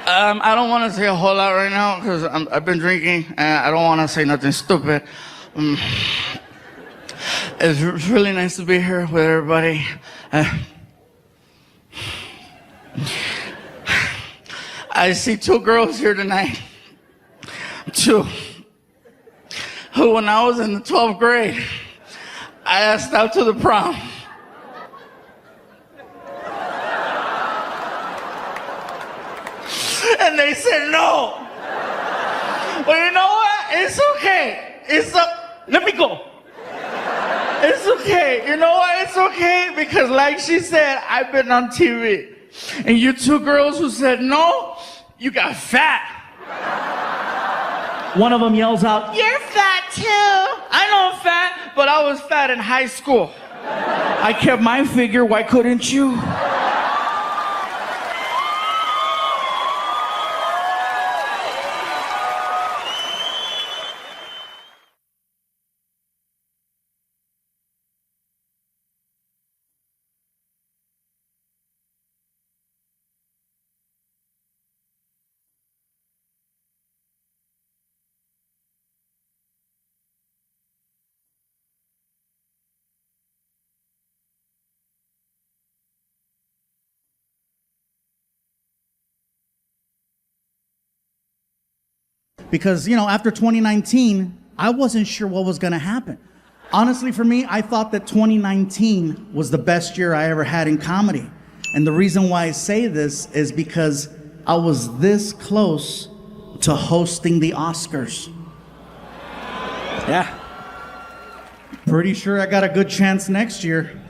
I don't want to say a whole lot right now because I've been drinking and I don't want to say nothing stupid. It's really nice to be here with everybody. I see 2 girls here tonight. 2. Who, when I was in the 12th grade, I asked out to the prom. And they said no. Well, you know what? It's okay. Let me go. It's okay. You know what? It's okay because like she said, I've been on TV. And you two girls who said no, you got fat. One of them yells out, You're fat too. I know I'm fat, but I was fat in high school. I kept my figure, why couldn't you? Because, after 2019, I wasn't sure what was going to happen. Honestly, for me, I thought that 2019 was the best year I ever had in comedy. And the reason why I say this is because I was this close to hosting the Oscars. Yeah. Pretty sure I got a good chance next year.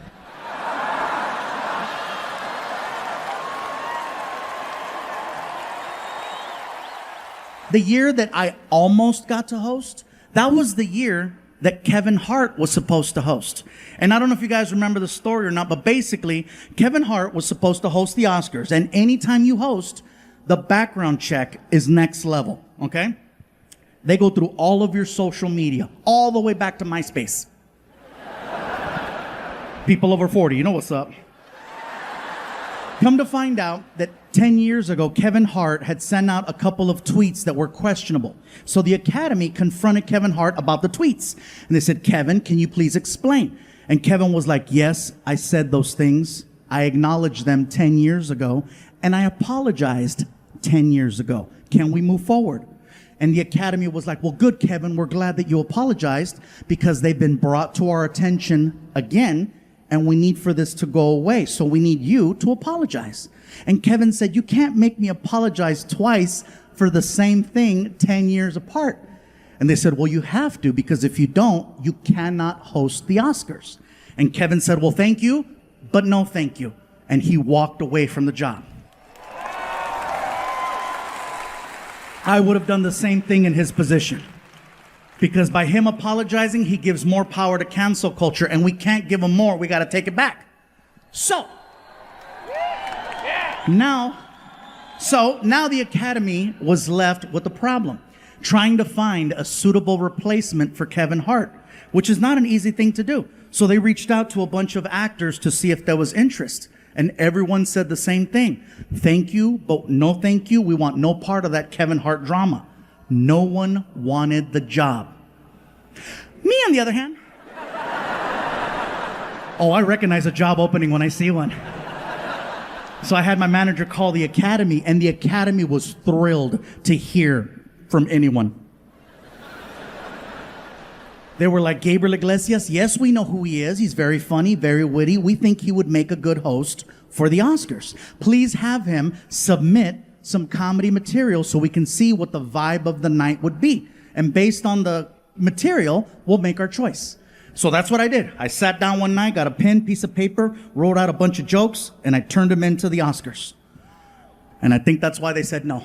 The year that I almost got to host, that was the year that Kevin Hart was supposed to host. And I don't know if you guys remember the story or not, but basically, Kevin Hart was supposed to host the Oscars. And anytime you host, the background check is next level, okay? They go through all of your social media, all the way back to MySpace. People over 40, you know what's up. Come to find out that 10 years ago, Kevin Hart had sent out a couple of tweets that were questionable. So the Academy confronted Kevin Hart about the tweets. And they said, Kevin, can you please explain? And Kevin was like, yes, I said those things. I acknowledged them 10 years ago. And I apologized 10 years ago. Can we move forward? And the Academy was like, well, good, Kevin. We're glad that you apologized because they've been brought to our attention again. And we need for this to go away. So we need you to apologize. And Kevin said, you can't make me apologize twice for the same thing 10 years apart. And they said, well, you have to, because if you don't, you cannot host the Oscars. And Kevin said, well, thank you, but no thank you. And he walked away from the job. I would have done the same thing in his position. Because by him apologizing, he gives more power to cancel culture, and we can't give him more. We got to take it back. So now the Academy was left with a problem, trying to find a suitable replacement for Kevin Hart, which is not an easy thing to do. So they reached out to a bunch of actors to see if there was interest, and everyone said the same thing. Thank you, but no thank you. We want no part of that Kevin Hart drama. No one wanted the job. Me, on the other hand, I recognize a job opening when I see one. So I had my manager call the Academy, and the Academy was thrilled to hear from anyone. They were like, Gabriel Iglesias, yes, we know who he is. He's very funny, very witty. We think he would make a good host for the Oscars. Please have him submit some comedy material so we can see what the vibe of the night would be. And based on the material, we'll make our choice. So that's what I did. I sat down one night, got a pen, piece of paper, wrote out a bunch of jokes, and I turned them into the Oscars. And I think that's why they said no.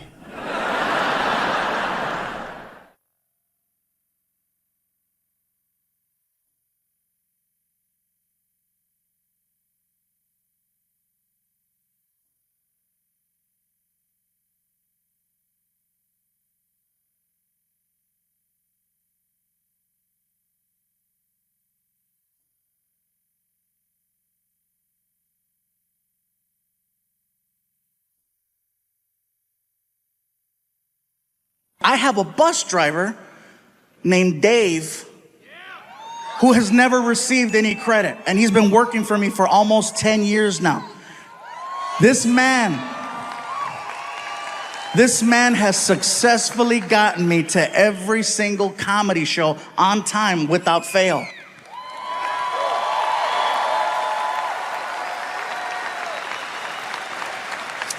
I have a bus driver named Dave who has never received any credit, and he's been working for me for almost 10 years now. This man has successfully gotten me to every single comedy show on time without fail.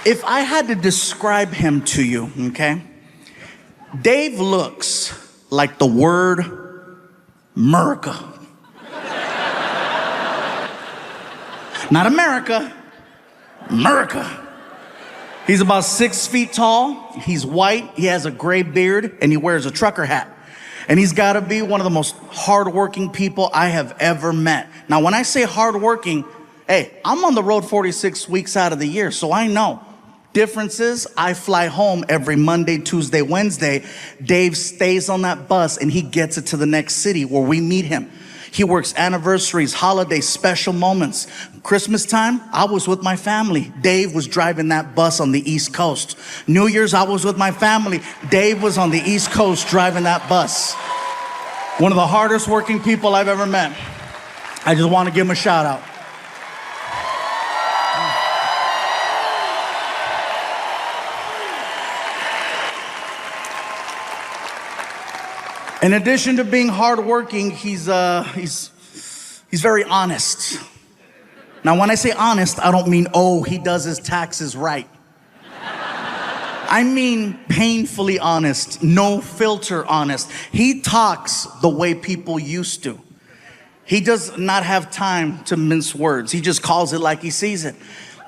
If I had to describe him to you, okay? Dave looks like the word America. Not America, America. He's about 6 feet tall. He's white. He has a gray beard, and he wears a trucker hat. And he's got to be one of the most hardworking people I have ever met. Now, when I say hardworking, hey, I'm on the road 46 weeks out of the year, so I know. Difference is, I fly home every Monday, Tuesday, Wednesday. Dave stays on that bus, and he gets it to the next city where we meet him. He works anniversaries, holidays, special moments. Christmas time, I was with my family. Dave was driving that bus on the East Coast. New Year's, I was with my family. Dave was on the East Coast driving that bus. One of the hardest working people I've ever met. I just want to give him a shout out. In addition to being hardworking, he's very honest. Now, when I say honest, I don't mean, oh, he does his taxes right. I mean painfully honest, no filter honest. He talks the way people used to. He does not have time to mince words. He just calls it like he sees it.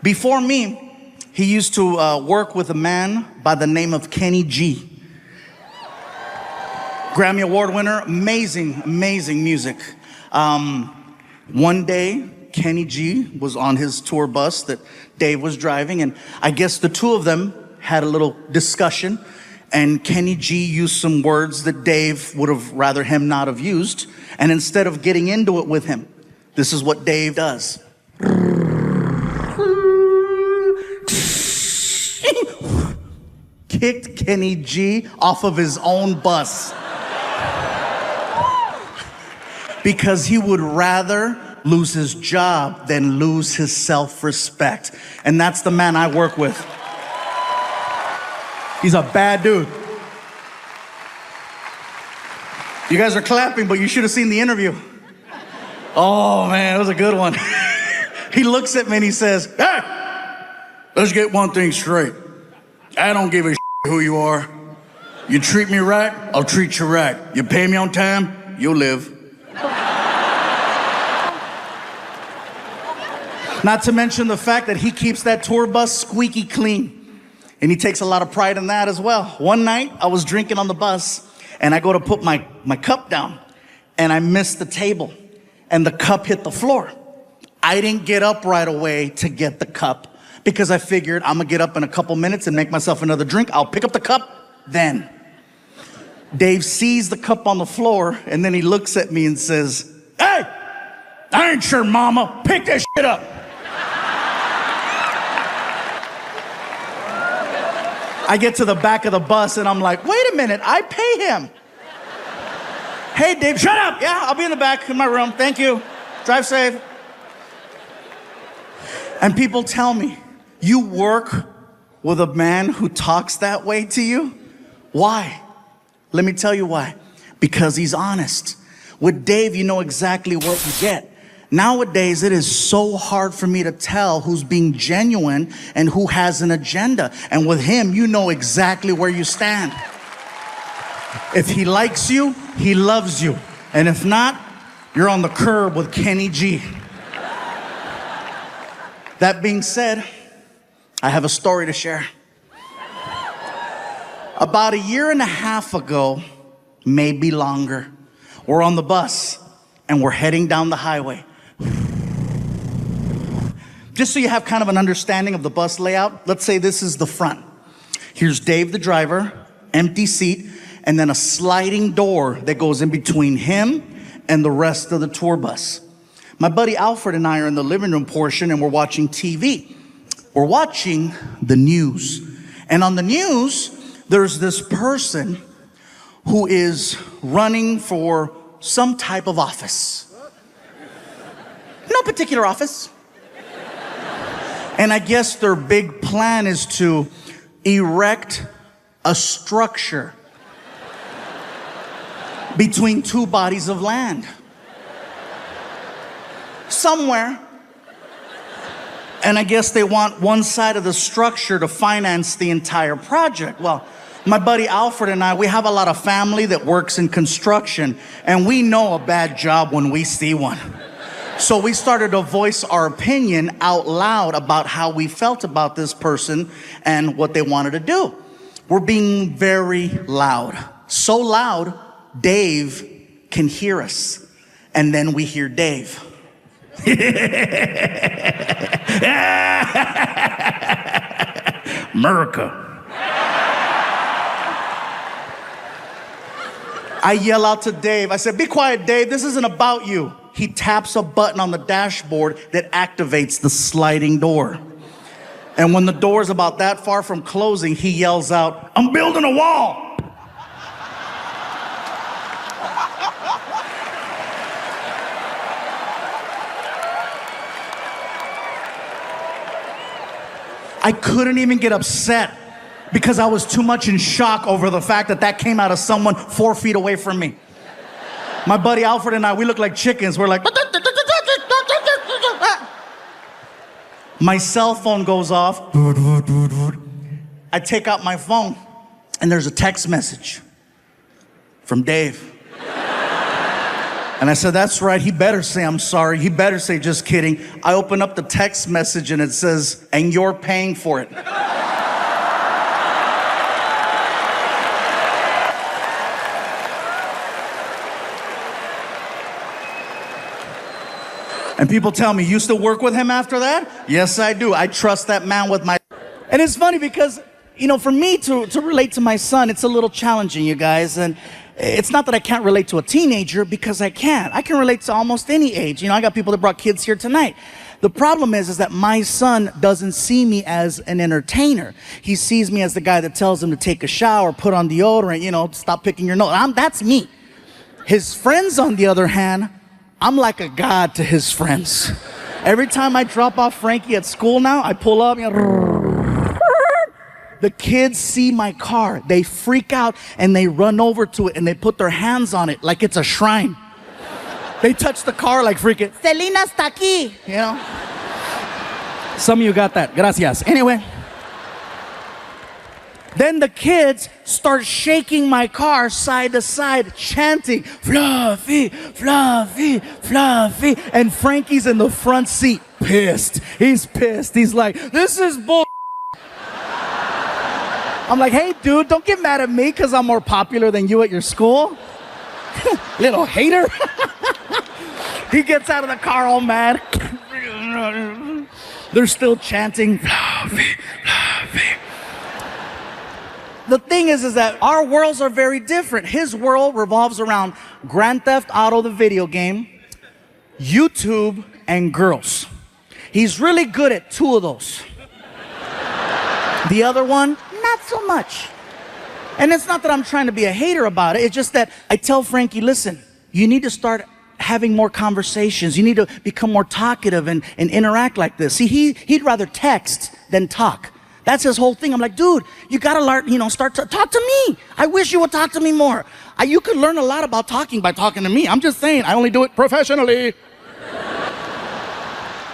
Before me, he used to work with a man by the name of Kenny G. Grammy Award winner, amazing, amazing music. One day, Kenny G was on his tour bus that Dave was driving, and I guess the two of them had a little discussion, and Kenny G used some words that Dave would have rather him not have used, and instead of getting into it with him, this is what Dave does. Kicked Kenny G off of his own bus. Because he would rather lose his job than lose his self-respect. And that's the man I work with. He's a bad dude. You guys are clapping, but you should have seen the interview. Oh man, it was a good one. He looks at me and he says, hey, let's get one thing straight. I don't give a shit who you are. You treat me right, I'll treat you right. You pay me on time, you'll live. Not to mention the fact that he keeps that tour bus squeaky clean. And he takes a lot of pride in that as well. One night, I was drinking on the bus, and I go to put my cup down, and I missed the table, and the cup hit the floor. I didn't get up right away to get the cup, because I figured I'm gonna get up in a couple minutes and make myself another drink. I'll pick up the cup then. Dave sees the cup on the floor, and then he looks at me and says, hey, I ain't sure, mama. Pick that shit up. I get to the back of the bus and I'm like, wait a minute, I pay him. Hey, Dave, shut up. Yeah, I'll be in the back in my room. Thank you. Drive safe. And people tell me, you work with a man who talks that way to you? Why? Let me tell you why. Because he's honest. With Dave, you know exactly what you get. Nowadays, it is so hard for me to tell who's being genuine and who has an agenda. And with him, you know exactly where you stand. If he likes you, he loves you. And if not, you're on the curb with Kenny G. That being said, I have a story to share. About 1.5 years ago, maybe longer, we're on the bus and we're heading down the highway. Just so you have kind of an understanding of the bus layout, let's say this is the front. Here's Dave, the driver, empty seat, and then a sliding door that goes in between him and the rest of the tour bus. My buddy Alfred and I are in the living room portion and we're watching TV. We're watching the news. And on the news, there's this person who is running for some type of office. No particular office. And I guess their big plan is to erect a structure between two bodies of land. Somewhere. And I guess they want one side of the structure to finance the entire project. Well, my buddy Alfred and I, we have a lot of family that works in construction, and we know a bad job when we see one. So we started to voice our opinion out loud about how we felt about this person and what they wanted to do. We're being very loud. So loud, Dave can hear us. And then we hear Dave. America. I yell out to Dave. I said, "Be quiet, Dave. This isn't about you." He taps a button on the dashboard that activates the sliding door. And when the door is about that far from closing, he yells out, "I'm building a wall." I couldn't even get upset because I was too much in shock over the fact that that came out of someone 4 feet away from me. My buddy Alfred and I, we look like chickens. We're like... My cell phone goes off. I take out my phone, and there's a text message from Dave. And I said, "That's right, he better say I'm sorry. He better say just kidding." I open up the text message, and it says, "And you're paying for it." And people tell me, "You still work with him after that?" Yes, I do. I trust that man with my... And it's funny because, you know, for me to relate to my son, it's a little challenging, you guys. And it's not that I can't relate to a teenager, because I can. I can relate to almost any age. You know, I got people that brought kids here tonight. The problem is that my son doesn't see me as an entertainer. He sees me as the guy that tells him to take a shower, put on deodorant, you know, stop picking your nose. That's me. His friends, on the other hand, I'm like a god to his friends. Every time I drop off Frankie at school now, I pull up, you know, the kids see my car. They freak out and they run over to it and they put their hands on it like it's a shrine. They touch the car like freaking, Selena está aquí. you know? Some of you got that. Gracias. Anyway. Then the kids start shaking my car side to side, chanting, "Fluffy, Fluffy, Fluffy." And Frankie's in the front seat, pissed. He's pissed. He's like, "This is bull." I'm like, "Hey, dude, don't get mad at me because I'm more popular than you at your school." Little hater. He gets out of the car all mad. They're still chanting, "Fluffy, Fluffy." The thing is that our worlds are very different. His world revolves around Grand Theft Auto, the video game, YouTube, and girls. He's really good at 2 of those. The other one, not so much. And it's not that I'm trying to be a hater about it. It's just that I tell Frankie, "Listen, you need to start having more conversations. You need to become more talkative and interact like this." See, he'd rather text than talk. That's his whole thing. I'm like, "Dude, you gotta learn, you know, start to talk to me. I wish you would talk to me more." You could learn a lot about talking by talking to me. I'm just saying, I only do it professionally.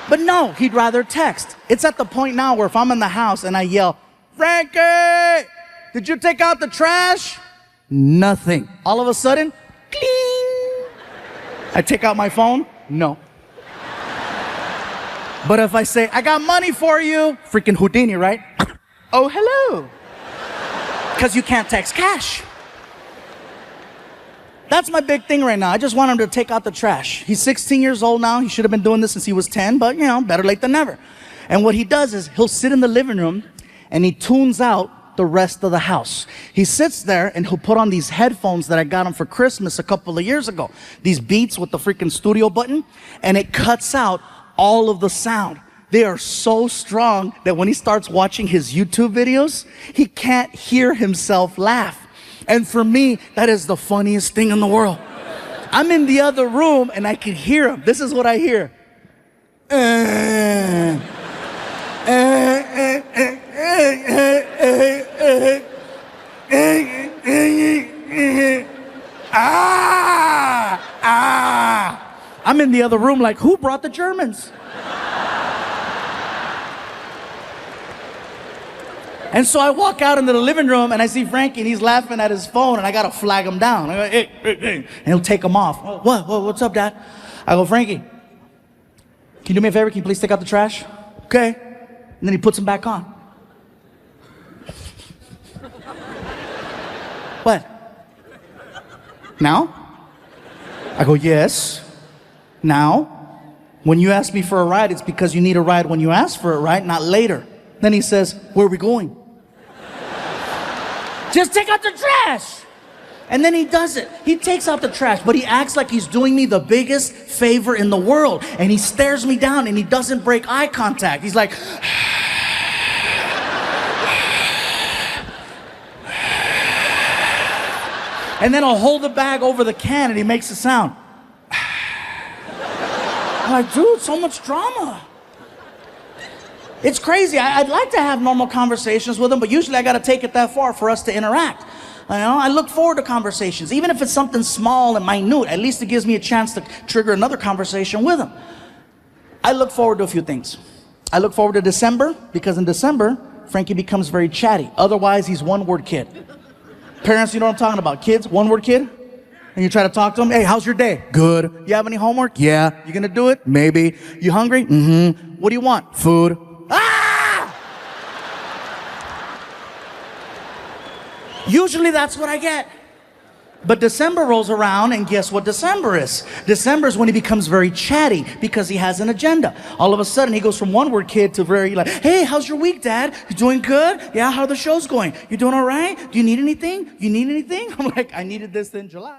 But no, he'd rather text. It's at the point now where if I'm in the house and I yell, "Frankie, did you take out the trash?" Nothing. All of a sudden, cling. I take out my phone. No. But if I say, "I got money for you," freaking Houdini, right? "Oh, hello." Because you can't text cash. That's my big thing right now. I just want him to take out the trash. He's 16 years old now. He should have been doing this since he was 10, but, you know, better late than never. And what he does is he'll sit in the living room and he tunes out the rest of the house. He sits there and he'll put on these headphones that I got him for Christmas a couple of years ago. These Beats with the freaking studio button, and it cuts out all of the sound. They are so strong that when he starts watching his YouTube videos, he can't hear himself laugh. And for me, that is the funniest thing in the world. I'm in the other room and I can hear him. This is what I hear. I'm in the other room like, who brought the Germans? And so I walk out into the living room and I see Frankie and he's laughing at his phone and I gotta flag him down. I go, hey. And he'll take him off. What's up, Dad? I go, Frankie, Can you do me a favor? Can you please take out the trash? Okay. And then he puts them back on. What? Now? I go, yes. Now? When you ask me for a ride, it's because you need a ride when you ask for it, right? Not later. Then he says, where are we going? Just take out the trash. And then he does it. He takes out the trash, but he acts like he's doing me the biggest favor in the world. And he stares me down and he doesn't break eye contact. He's like, and then I'll hold the bag over the can and he makes a sound. I'm like, dude, so much drama. It's crazy. I'd like to have normal conversations with him, but usually I got to take it that far for us to interact. You know, I look forward to conversations. Even if it's something small and minute, at least it gives me a chance to trigger another conversation with him. I look forward to a few things. I look forward to December, because in December, Frankie becomes very chatty. Otherwise, he's one-word kid. Parents, you know what I'm talking about. Kids, one-word kid. And you try to talk to them. Hey, how's your day? Good. You have any homework? Yeah. You gonna do it? Maybe. You hungry? Mm-hmm. What do you want? Food. Ah! Usually that's what I get. But December rolls around, and guess what December is? December is when he becomes very chatty because he has an agenda. All of a sudden, he goes from one-word kid to very like, hey, how's your week, Dad? You doing good? Yeah, how are the shows going? You doing all right? Do you need anything? You need anything? I'm like, I needed this in July.